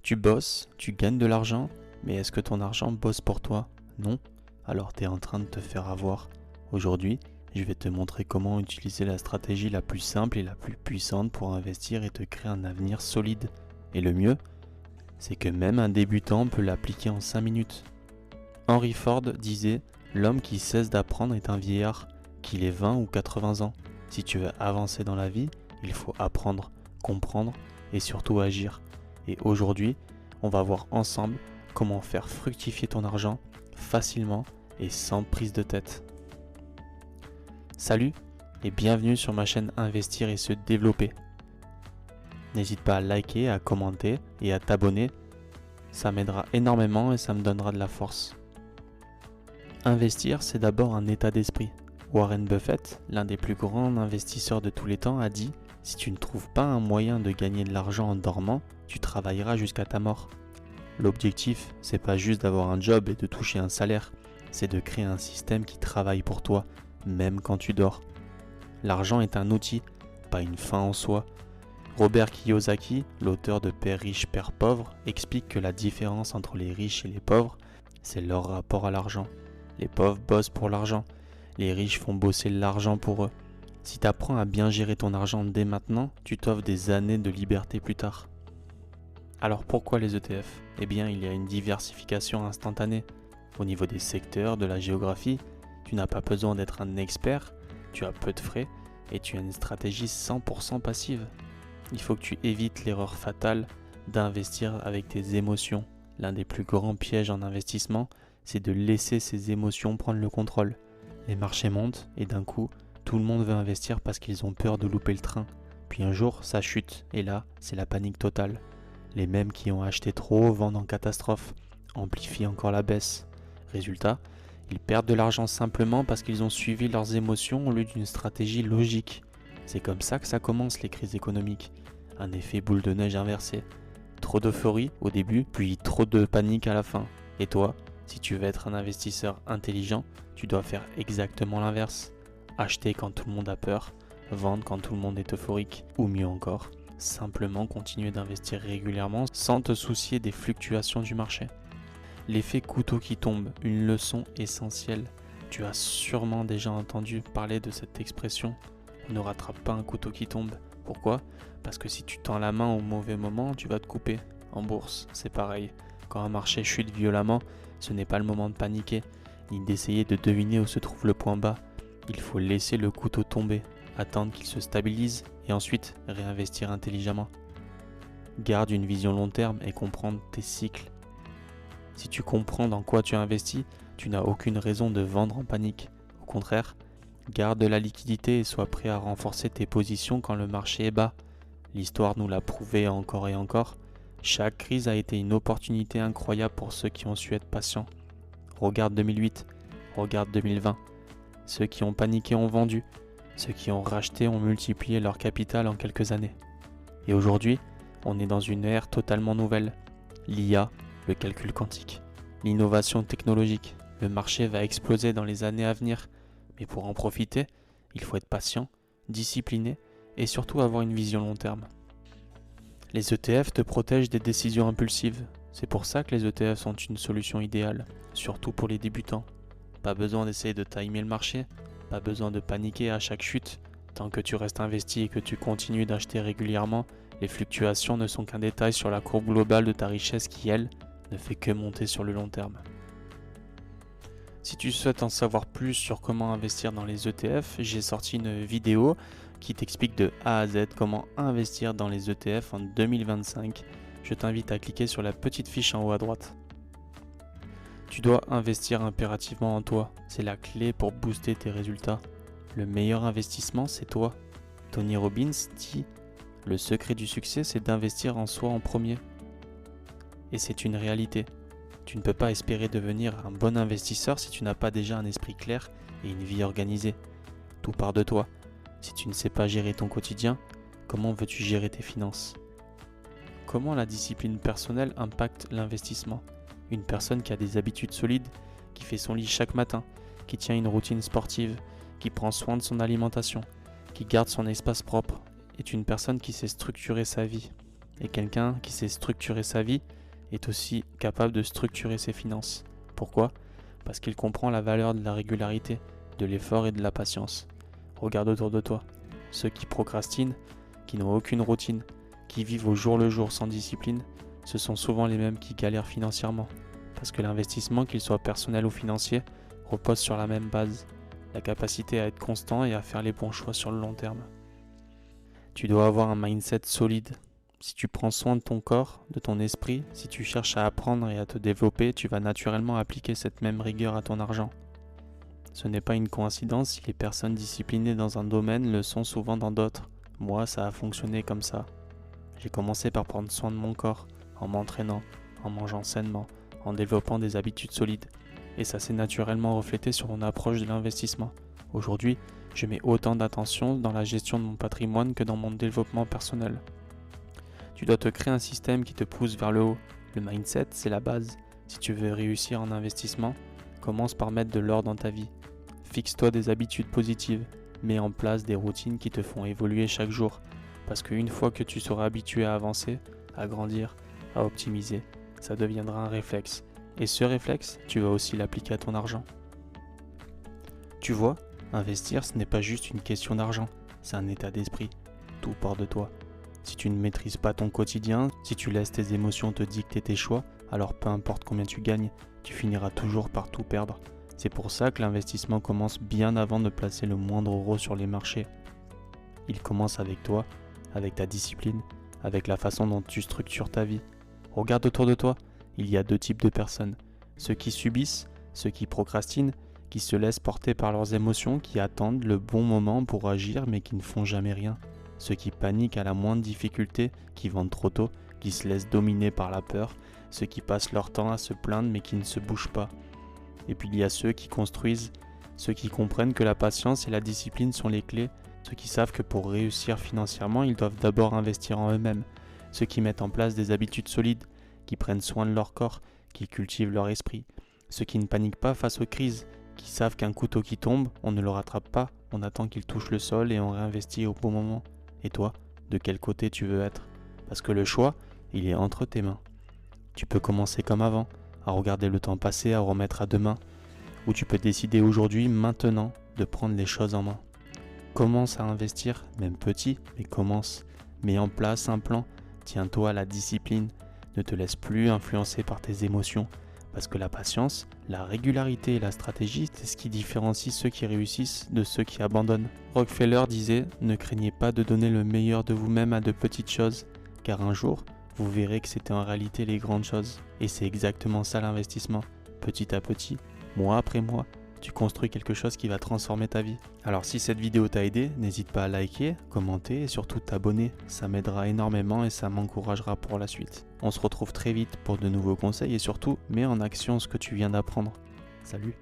Tu bosses, tu gagnes de l'argent, mais est-ce que ton argent bosse pour toi? Non? Alors tu es en train de te faire avoir. Aujourd'hui, je vais te montrer comment utiliser la stratégie la plus simple et la plus puissante pour investir et te créer un avenir solide. Et le mieux, c'est que même un débutant peut l'appliquer en 5 minutes. Henry Ford disait « L'homme qui cesse d'apprendre est un vieillard, qu'il ait 20 ou 80 ans. Si tu veux avancer dans la vie, il faut apprendre, comprendre et surtout agir. » Et aujourd'hui, on va voir ensemble comment faire fructifier ton argent facilement et sans prise de tête. Salut et bienvenue sur ma chaîne Investir et se développer. N'hésite pas à liker, à commenter et à t'abonner. Ça m'aidera énormément et ça me donnera de la force. Investir, c'est d'abord un état d'esprit. Warren Buffett, l'un des plus grands investisseurs de tous les temps, a dit « Si tu ne trouves pas un moyen de gagner de l'argent en dormant, tu travailleras jusqu'à ta mort. » L'objectif, c'est pas juste d'avoir un job et de toucher un salaire, c'est de créer un système qui travaille pour toi, même quand tu dors. L'argent est un outil, pas une fin en soi. Robert Kiyosaki, l'auteur de Père riche, Père pauvre, explique que la différence entre les riches et les pauvres, c'est leur rapport à l'argent. Les pauvres bossent pour l'argent, les riches font bosser l'argent pour eux. Si tu apprends à bien gérer ton argent dès maintenant, tu t'offres des années de liberté plus tard. Alors pourquoi les ETF? Eh bien, il y a une diversification instantanée. Au niveau des secteurs, de la géographie, tu n'as pas besoin d'être un expert, tu as peu de frais et tu as une stratégie 100% passive. Il faut que tu évites l'erreur fatale d'investir avec tes émotions. L'un des plus grands pièges en investissement, c'est de laisser ses émotions prendre le contrôle. Les marchés montent et d'un coup, tout le monde veut investir parce qu'ils ont peur de louper le train. Puis un jour, ça chute et là, c'est la panique totale. Les mêmes qui ont acheté trop vendent en catastrophe, amplifient encore la baisse. Résultat, ils perdent de l'argent simplement parce qu'ils ont suivi leurs émotions au lieu d'une stratégie logique. C'est comme ça que ça commence les crises économiques. Un effet boule de neige inversé. Trop d'euphorie au début, puis trop de panique à la fin. Et toi, si tu veux être un investisseur intelligent, tu dois faire exactement l'inverse. Acheter quand tout le monde a peur, vendre quand tout le monde est euphorique, ou mieux encore, simplement continuer d'investir régulièrement sans te soucier des fluctuations du marché. L'effet couteau qui tombe, une leçon essentielle. Tu as sûrement déjà entendu parler de cette expression. On ne rattrape pas un couteau qui tombe. Pourquoi? Parce que si tu tends la main au mauvais moment, tu vas te couper. En bourse, c'est pareil. Quand un marché chute violemment, ce n'est pas le moment de paniquer, ni d'essayer de deviner où se trouve le point bas. Il faut laisser le couteau tomber, attendre qu'il se stabilise et ensuite réinvestir intelligemment. Garde une vision long terme et comprendre tes cycles. Si tu comprends dans quoi tu investis, tu n'as aucune raison de vendre en panique. Au contraire, garde de la liquidité et sois prêt à renforcer tes positions quand le marché est bas. L'histoire nous l'a prouvé encore et encore. Chaque crise a été une opportunité incroyable pour ceux qui ont su être patients. Regarde 2008, regarde 2020. Ceux qui ont paniqué ont vendu. Ceux qui ont racheté ont multiplié leur capital en quelques années. Et aujourd'hui, on est dans une ère totalement nouvelle. L'IA, le calcul quantique, l'innovation technologique. Le marché va exploser dans les années à venir. Mais pour en profiter, il faut être patient, discipliné et surtout avoir une vision long terme. Les ETF te protègent des décisions impulsives. C'est pour ça que les ETF sont une solution idéale, surtout pour les débutants. Pas besoin d'essayer de timer le marché, pas besoin de paniquer à chaque chute. Tant que tu restes investi et que tu continues d'acheter régulièrement, les fluctuations ne sont qu'un détail sur la courbe globale de ta richesse qui, elle, ne fait que monter sur le long terme. Si tu souhaites en savoir plus sur comment investir dans les ETF, j'ai sorti une vidéo qui t'explique de A à Z comment investir dans les ETF en 2025. Je t'invite à cliquer sur la petite fiche en haut à droite. Tu dois investir impérativement en toi, c'est la clé pour booster tes résultats. Le meilleur investissement, c'est toi. Tony Robbins dit « Le secret du succès, c'est d'investir en soi en premier ». Et c'est une réalité. Tu ne peux pas espérer devenir un bon investisseur si tu n'as pas déjà un esprit clair et une vie organisée. Tout part de toi. Si tu ne sais pas gérer ton quotidien, comment veux-tu gérer tes finances? Comment la discipline personnelle impacte l'investissement? Une personne qui a des habitudes solides, qui fait son lit chaque matin, qui tient une routine sportive, qui prend soin de son alimentation, qui garde son espace propre, est une personne qui sait structurer sa vie. Et quelqu'un qui sait structurer sa vie est aussi capable de structurer ses finances. Pourquoi ? Parce qu'il comprend la valeur de la régularité, de l'effort et de la patience. Regarde autour de toi. Ceux qui procrastinent, qui n'ont aucune routine, qui vivent au jour le jour sans discipline, ce sont souvent les mêmes qui galèrent financièrement. Parce que l'investissement, qu'il soit personnel ou financier, repose sur la même base, la capacité à être constant et à faire les bons choix sur le long terme. Tu dois avoir un mindset solide. Si tu prends soin de ton corps, de ton esprit, si tu cherches à apprendre et à te développer, tu vas naturellement appliquer cette même rigueur à ton argent. Ce n'est pas une coïncidence si les personnes disciplinées dans un domaine le sont souvent dans d'autres. Moi, ça a fonctionné comme ça. J'ai commencé par prendre soin de mon corps, en m'entraînant, en mangeant sainement, en développant des habitudes solides. Et ça s'est naturellement reflété sur mon approche de l'investissement. Aujourd'hui, je mets autant d'attention dans la gestion de mon patrimoine que dans mon développement personnel. Tu dois te créer un système qui te pousse vers le haut. Le mindset, c'est la base. Si tu veux réussir en investissement, commence par mettre de l'ordre dans ta vie. Fixe-toi des habitudes positives. Mets en place des routines qui te font évoluer chaque jour. Parce qu'une fois que tu seras habitué à avancer, à grandir, à optimiser, ça deviendra un réflexe. Et ce réflexe, tu vas aussi l'appliquer à ton argent. Tu vois, investir, ce n'est pas juste une question d'argent, c'est un état d'esprit. Tout part de toi. Si tu ne maîtrises pas ton quotidien, si tu laisses tes émotions te dicter tes choix, alors peu importe combien tu gagnes, tu finiras toujours par tout perdre. C'est pour ça que l'investissement commence bien avant de placer le moindre euro sur les marchés. Il commence avec toi, avec ta discipline, avec la façon dont tu structures ta vie. Regarde autour de toi, il y a deux types de personnes. Ceux qui subissent, ceux qui procrastinent, qui se laissent porter par leurs émotions, qui attendent le bon moment pour agir mais qui ne font jamais rien. Ceux qui paniquent à la moindre difficulté, qui vendent trop tôt, qui se laissent dominer par la peur, ceux qui passent leur temps à se plaindre mais qui ne se bougent pas. Et puis il y a ceux qui construisent, ceux qui comprennent que la patience et la discipline sont les clés, ceux qui savent que pour réussir financièrement, ils doivent d'abord investir en eux-mêmes, ceux qui mettent en place des habitudes solides, qui prennent soin de leur corps, qui cultivent leur esprit, ceux qui ne paniquent pas face aux crises, qui savent qu'un couteau qui tombe, on ne le rattrape pas, on attend qu'il touche le sol et on réinvestit au bon moment. Et toi, de quel côté tu veux être ? Parce que le choix, il est entre tes mains. Tu peux commencer comme avant, à regarder le temps passer, à remettre à demain, ou tu peux décider aujourd'hui, maintenant, de prendre les choses en main. Commence à investir, même petit, mais commence. Mets en place un plan, tiens-toi à la discipline, ne te laisse plus influencer par tes émotions, parce que la patience, la régularité et la stratégie, c'est ce qui différencie ceux qui réussissent de ceux qui abandonnent. Rockefeller disait « Ne craignez pas de donner le meilleur de vous-même à de petites choses, car un jour, vous verrez que c'était en réalité les grandes choses. » Et c'est exactement ça l'investissement. Petit à petit, mois après mois, tu construis quelque chose qui va transformer ta vie. Alors si cette vidéo t'a aidé, n'hésite pas à liker, commenter et surtout t'abonner. Ça m'aidera énormément et ça m'encouragera pour la suite. On se retrouve très vite pour de nouveaux conseils et surtout, mets en action ce que tu viens d'apprendre. Salut!